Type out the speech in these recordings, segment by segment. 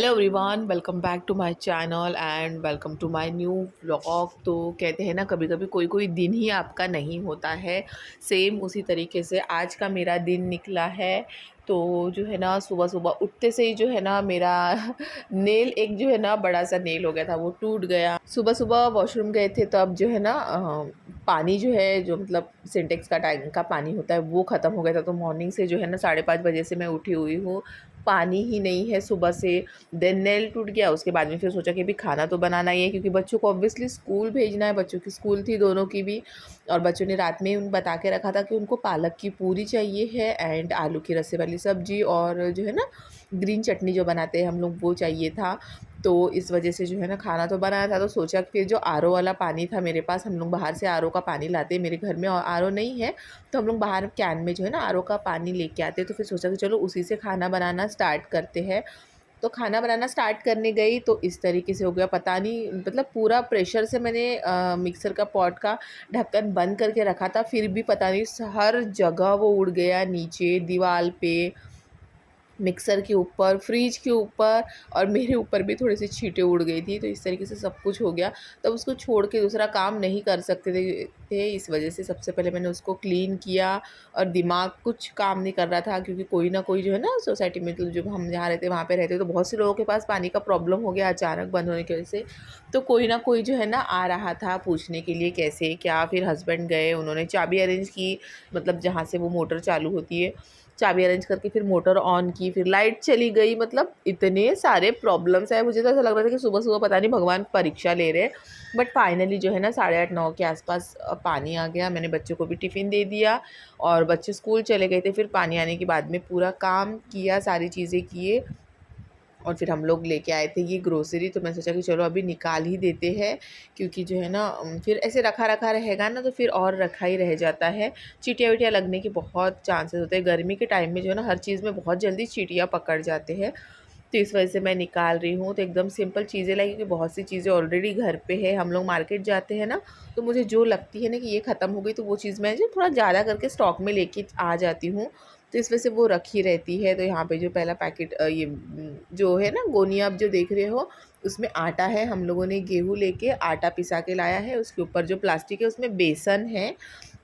Everyone, welcome back to my channel and welcome to my new vlog. तो कहते हैं ना, कभी कभी कोई कोई दिन ही आपका नहीं होता है। सेम उसी तरीके से आज का मेरा दिन निकला है। तो जो है ना, सुबह सुबह उठते से ही जो है ना मेरा नेल एक जो है ना बड़ा सा नेल हो गया था, वो टूट गया। सुबह सुबह वॉशरूम गए थे, तो अब जो है ना पानी जो है, जो मतलब सिंटेक्स का टैंक का पानी होता है, वो ख़त्म हो गया था। तो मॉर्निंग से जो है ना 5:30 बजे से मैं उठी हुई हूँ, पानी ही नहीं है सुबह से। देन नेल टूट गया। उसके बाद में फिर सोचा कि अभी खाना तो बनाना ही है, क्योंकि बच्चों को ऑब्वियसली स्कूल भेजना है। बच्चों की स्कूल थी, दोनों की भी। और बच्चों ने रात में उन बता के रखा था कि उनको पालक की पूरी चाहिए है एंड आलू की रस्से वाली सब्जी, और जो है ना ग्रीन चटनी जो बनाते हैं हम लोग, वो चाहिए था। तो इस वजह से जो है ना खाना तो बनाया था। तो सोचा कि फिर जो आरओ वाला पानी था मेरे पास, हम लोग बाहर से आरओ का पानी लाते हैं, मेरे घर में और आरओ नहीं है, तो हम लोग बाहर कैन में जो है ना आरओ का पानी लेके आते हैं। तो फिर सोचा कि चलो उसी से खाना बनाना स्टार्ट करते हैं। तो खाना बनाना स्टार्ट करने गई तो इस तरीके से हो गया, पता नहीं, मतलब पूरा प्रेशर से मैंने मिक्सर का पॉट का ढक्कन बंद करके रखा था, फिर भी पता नहीं हर जगह वो उड़ गया, नीचे दीवार पे, मिक्सर के ऊपर, फ्रिज के ऊपर, और मेरे ऊपर भी थोड़ी सी छींटें उड़ गई थी। तो इस तरीके से सब कुछ हो गया। तब उसको छोड़ के दूसरा काम नहीं कर सकते थे। इस वजह से सबसे पहले मैंने उसको क्लीन किया, और दिमाग कुछ काम नहीं कर रहा था, क्योंकि कोई ना कोई जो है ना सोसाइटी में, तो जो हम जहाँ रहते वहाँ पे रहते, तो बहुत से लोगों के पास पानी का प्रॉब्लम हो गया अचानक बंद होने की वजह से। तो कोई ना कोई जो है ना आ रहा था पूछने के लिए कैसे क्या। फिर हस्बैंड गए, उन्होंने चाबी अरेंज की, मतलब जहाँ से वो मोटर चालू होती है, चाबी अरेंज करके फिर मोटर ऑन की, फिर लाइट चली गई। मतलब इतने सारे प्रॉब्लम्स आए, मुझे तो ऐसा लग रहा था कि सुबह सुबह पता नहीं भगवान परीक्षा ले रहे हैं। बट फाइनली जो है ना 8:30-9 के आसपास पानी आ गया। मैंने बच्चों को भी टिफ़िन दे दिया, और बच्चे स्कूल चले गए थे। फिर पानी आने के बाद में पूरा काम किया, सारी चीज़ें किए, और फिर हम लोग लेके आए थे ये ग्रोसरी। तो मैं सोचा कि चलो अभी निकाल ही देते हैं, क्योंकि जो है ना फिर ऐसे रखा रखा रहेगा ना, तो फिर और रखा ही रह जाता है। चींटियाँ वीटियाँ लगने के बहुत चांसेस होते हैं। गर्मी के टाइम में जो है ना हर चीज़ में बहुत जल्दी चींटियाँ पकड़ जाते हैं। तो इस वजह से मैं निकाल रही हूँ। तो एकदम सिंपल चीज़ें लाई, क्योंकि बहुत सी चीज़ें ऑलरेडी घर पे है। हम लोग मार्केट जाते हैं ना, तो मुझे जो लगती है ना कि ये ख़त्म हो गई, तो वो चीज़ मैं जो थोड़ा ज़्यादा करके स्टॉक में लेके आ जाती हूँ। तो इस वजह से वो रखी रहती है। तो यहाँ पे जो पहला पैकेट ये जो है ना गोनी, आप जो देख रहे हो, उसमें आटा है। हम लोगों ने गेहूँ लेके आटा पिसा के लाया है। उसके ऊपर जो प्लास्टिक है उसमें बेसन है,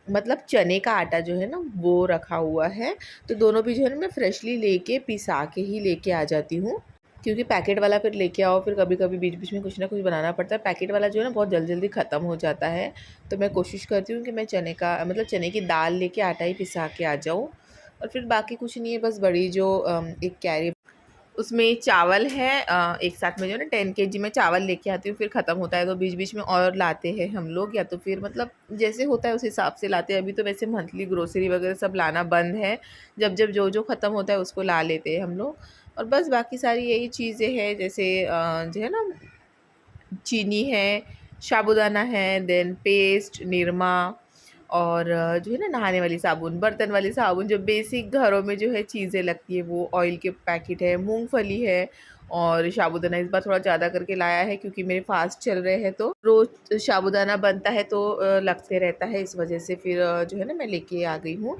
मतलब चने का आटा जो है ना वो रखा हुआ है। तो दोनों भी जो है ना मैं फ्रेशली लेके पिसा के ही लेके आ जाती हूँ, क्योंकि पैकेट वाला फिर लेके आओ, फिर कभी कभी बीच बीच में कुछ ना कुछ बनाना पड़ता है। पैकेट वाला जो है ना बहुत जल्दी जल्दी ख़त्म हो जाता है। तो मैं कोशिश करती हूँ कि मैं चने का, मतलब चने की दाल लेके आटा ही पिसा के आ जाऊँ। और फिर बाकी कुछ नहीं है, बस बड़ी जो एक कैरी, उसमें चावल है। एक साथ में जो है ना 10 kg में चावल लेके आती हूँ, फिर ख़त्म होता है तो बीच बीच में और लाते हैं हम लोग, या तो फिर मतलब जैसे होता है उस हिसाब से लाते हैं। अभी तो वैसे मंथली ग्रोसरी वगैरह सब लाना बंद है, जब जब जो जो ख़त्म होता है उसको ला लेते हैं हम लोग। और बस बाकी सारी यही चीज़ें हैं, जैसे जो है ना चीनी है, साबूदाना है, देन पेस्ट, निरमा, और जो है ना नहाने वाली साबुन, बर्तन वाली साबुन, जो बेसिक घरों में जो है चीज़ें लगती है, वो ऑयल के पैकेट है, मूंगफली है, और साबूदाना इस बार थोड़ा ज़्यादा करके लाया है, क्योंकि मेरे फास्ट चल रहे हैं तो रोज़ साबूदाना बनता है, तो लगते रहता है। इस वजह से फिर जो है ना मैं लेके आ गई हूँ।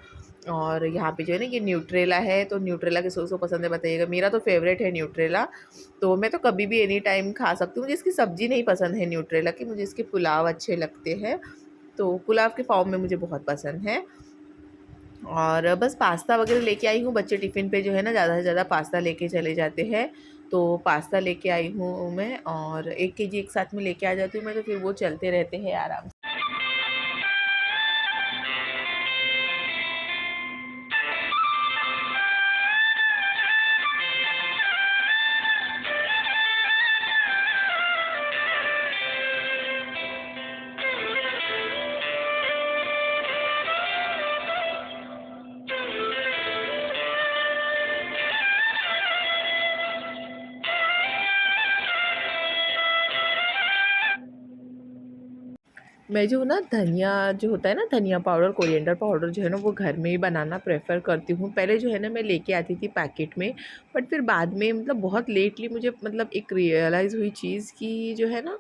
और यहाँ पे जो है ना ये न्यूट्रेला है। तो न्यूट्रेला किसको पसंद है बताइएगा, मेरा तो फेवरेट है न्यूट्रेला। तो मैं तो कभी भी एनी टाइम खा सकती हूँ। मुझे इसकी सब्ज़ी नहीं पसंद है न्यूट्रेला की, मुझे इसके पुलाव अच्छे लगते हैं। तो पुलाव के फॉर्म में मुझे बहुत पसंद है। और बस पास्ता वगैरह लेके आई हूँ। बच्चे टिफ़िन पे जो है ना ज़्यादा से ज़्यादा पास्ता लेके चले जाते हैं, तो पास्ता लेके आई हूँ मैं, और 1 kg एक साथ में लेके आ जाती हूँ मैं, तो फिर वो चलते रहते हैं आराम से। मैं जो ना धनिया जो होता है ना, धनिया पाउडर, कोरिएंडर पाउडर जो है ना, वो घर में ही बनाना प्रेफर करती हूँ। पहले जो है ना मैं लेके आती थी पैकेट में, बट फिर बाद में मतलब बहुत लेटली मुझे मतलब एक रियलाइज़ हुई चीज़ कि जो है ना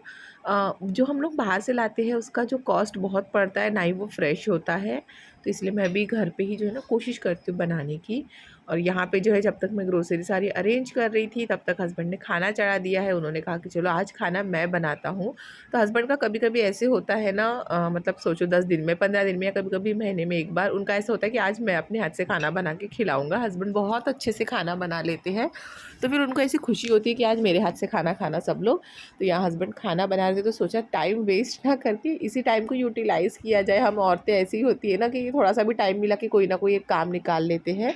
जो हम लोग बाहर से लाते हैं उसका जो कॉस्ट बहुत पड़ता है, ना ही वो फ्रेश होता है। तो इसलिए मैं भी घर पे ही जो है ना कोशिश करती हूँ बनाने की। और यहाँ पे जो है जब तक मैं ग्रोसरी सारी अरेंज कर रही थी तब तक हस्बैंड ने खाना चढ़ा दिया है। उन्होंने कहा कि चलो आज खाना मैं बनाता हूँ। तो हस्बैंड का कभी कभी ऐसे होता है ना, मतलब सोचो 10 दिन में, 15 दिन में, या कभी कभी महीने में एक बार उनका ऐसा होता है कि आज मैं अपने हाथ से खाना बना के खिलाऊँगा। हस्बैंड बहुत अच्छे से खाना बना लेते हैं, तो फिर उनको ऐसी खुशी होती है कि आज मेरे हाथ से खाना खाना सब लोग। तो यहाँ हस्बैंड खाना बना रहे थे तो सोचा टाइम वेस्ट ना करके इसी टाइम को यूटिलाइज़ किया जाए। हम औरतें ऐसी ही होती है ना कि थोड़ा सा भी टाइम मिला कि कोई ना कोई एक काम निकाल लेते हैं।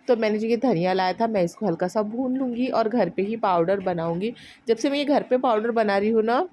तो मैंने जो ये धनिया लाया था मैं इसको हल्का सा भून लूँगी और घर पे ही पाउडर बनाऊँगी। जब से मैं ये घर पे पाउडर बना रही हूँ ना,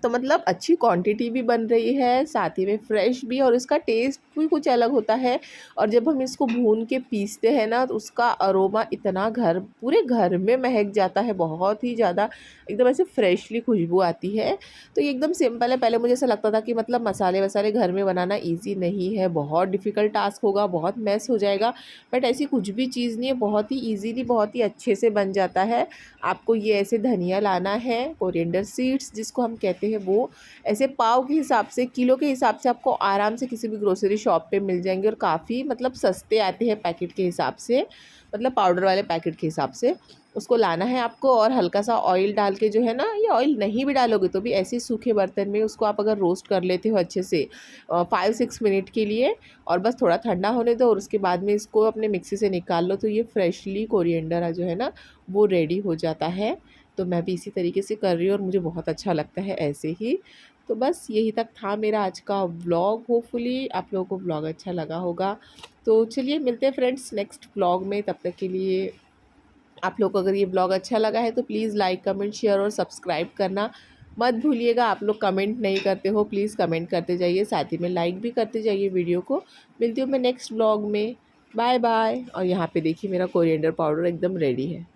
तो मतलब अच्छी क्वांटिटी भी बन रही है, साथ ही में फ्रेश भी, और इसका टेस्ट भी कुछ अलग होता है। और जब हम इसको भून के पीसते हैं ना तो उसका अरोमा इतना घर पूरे घर में महक जाता है, बहुत ही ज़्यादा एकदम ऐसे फ्रेशली खुशबू आती है। तो ये एकदम सिंपल है। पहले मुझे ऐसा लगता था कि मतलब मसाले वसाले घर में बनाना ईजी नहीं है, बहुत डिफ़िकल्ट टास्क होगा, बहुत मैस हो जाएगा। बट ऐसी कुछ भी चीज़ नहीं है, बहुत ही ईजीली बहुत ही अच्छे से बन जाता है। आपको ये ऐसे धनिया लाना है, कोरिएंडर सीड्स जिसको हम कहते हैं, वो ऐसे पाव के हिसाब से, किलो के हिसाब से आपको आराम से किसी भी ग्रोसरी शॉप पे मिल जाएंगे, और काफ़ी मतलब सस्ते आते हैं पैकेट के हिसाब से, मतलब पाउडर वाले पैकेट के हिसाब से। उसको लाना है आपको और हल्का सा ऑयल डाल के जो है ना, ये ऑयल नहीं भी डालोगे तो भी ऐसे सूखे बर्तन में उसको आप अगर रोस्ट कर लेते हो अच्छे से 5-6 मिनट के लिए, और बस थोड़ा ठंडा होने दो, और उसके बाद में इसको अपने मिक्सी से निकाल लो, तो ये फ्रेशली कोरिएंडर जो है ना वो रेडी हो जाता है। तो मैं भी इसी तरीके से कर रही हूँ और मुझे बहुत अच्छा लगता है ऐसे ही। तो बस यही तक था मेरा आज का व्लॉग। होपफुली आप लोगों को व्लॉग अच्छा लगा होगा। तो चलिए मिलते हैं फ्रेंड्स नेक्स्ट व्लॉग में। तब तक के लिए आप लोग को अगर ये ब्लॉग अच्छा लगा है तो प्लीज़ लाइक, कमेंट, शेयर और सब्सक्राइब करना मत भूलिएगा। आप लोग कमेंट नहीं करते हो, प्लीज़ कमेंट करते जाइए, साथ ही में लाइक भी करते जाइए वीडियो को। मिलती हूँ मैं नेक्स्ट ब्लॉग में। Bye bye. और यहाँ पे देखिए मेरा कोरिएंडर पाउडर एकदम रेडी है।